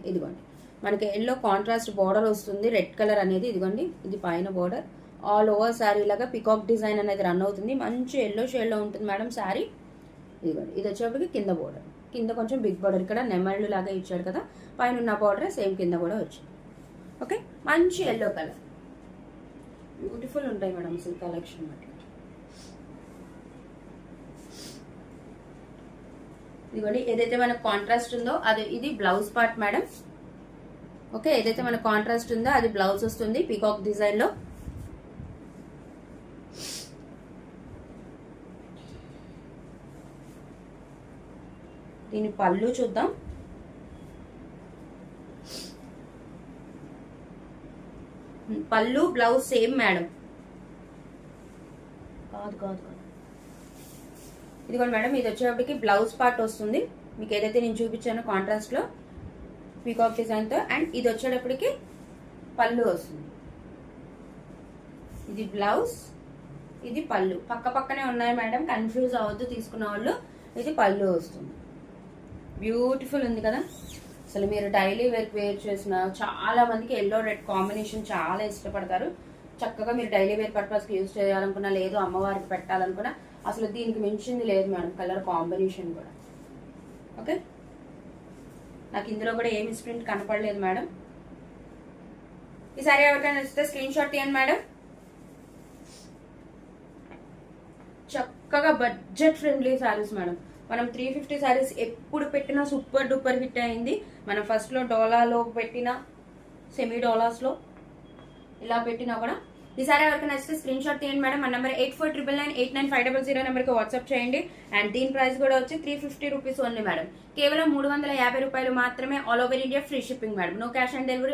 ఇదిగోండి మనకి yellow contrast border వస్తుంది, రెడ్ కలర్ అనేది. ఇదిగోండి ఇది పైన బార్డర్, ఆల్ ఓవర్ శారీ లాగా పికాక్ డిజైన్ అనేది రన్ అవుతుంది. మంచి ఎల్లో షేడ్లో ఉంటుంది మేడం శారీ. ఇదిగోండి ఇది వచ్చేప్పటికి కింద బార్డర్, కింద కొంచెం బిగ్ బార్డర్, ఇక్కడ నెమళ్ళు లాగా ఇచ్చాడు కదా, పైన ఉన్న బార్డర్ సేమ్ కింద కూడా వచ్చింది. ఓకే, మంచి ఎల్లో కలర్, బ్యూటిఫుల్ ఉంటాయి మేడం అసలు కలెక్షన్ బట్టి. ఇదిగోండి ఏదైతే మనకు కాంట్రాస్ట్ ఉందో అది ఇది బ్లౌజ్ పార్ట్ మేడం. ఓకే, ఏదైతే మనకు కాంట్రాస్ట్ ఉందో అది బ్లౌజ్ వస్తుంది పీకాక్ డిజైన్ లో. దీని పళ్ళు చూద్దాం. పళ్ళు బ్లౌజ్ సేమ్ మేడం. కాదు కాదు కాదు ఇదిగోండి మేడం, ఇది వచ్చేటప్పటికి బ్లౌజ్ పార్ట్ వస్తుంది మీకు ఏదైతే నేను చూపించానో కాంట్రాస్ట్ లో పీకాక్ డిజైన్ తో. అండ్ ఇది వచ్చేటప్పటికి పళ్ళు వస్తుంది. ఇది బ్లౌజ్, ఇది పళ్ళు, పక్క పక్కనే ఉన్నాయి మేడం, కన్ఫ్యూజ్ అవ్వద్దు తీసుకున్న వాళ్ళు. ఇది పళ్ళు వస్తుంది. బ్యూటిఫుల్ ఉంది కదా అసలు. మీరు డైలీ వేర్ చేసిన చాలా మందికి ఎల్లో రెడ్ కాంబినేషన్ చాలా ఇష్టపడతారు. చక్కగా మీరు డైలీ వేర్ పర్పస్కి యూజ్ చేయాలనుకున్నా, లేదు అమ్మవారికి పెట్టాలనుకున్నా, అసలు దీనికి మించింది లేదు మేడం కలర్ కాంబినేషన్ కూడా. ఓకే, నాకు ఇందులో కూడా ఏమి ప్రింట్ కనపడలేదు మేడం. ఈ సారీ ఎవరికైనా నచ్చితే స్క్రీన్ షాట్ తీయండి మేడం. చక్కగా బడ్జెట్ ఫ్రెండ్లీ సారీస్ మేడం. మనం 350 సారీస్ ఎప్పుడు పెట్టినా సూపర్ డూపర్ హిట్ అయింది. మనం ఫస్ట్ లో డోలాలో పెట్టిన, సెమీ డోలాస్ లో ఇలా పెట్టినా కూడా. ఈ సారీ ఎవరికి నచ్చితే స్క్రీన్ షాట్ తీయండి మేడం. మన నెంబర్ 8499989500 నెంబర్కి వాట్సాప్ చేయండి. అండ్ దీని ప్రైస్ కూడా వచ్చి 350 రూపీస్ ఓన్లీ మేడం. కేవలం 350 రూపాయలు మాత్రమే. All over India free shipping madam. No cash on delivery.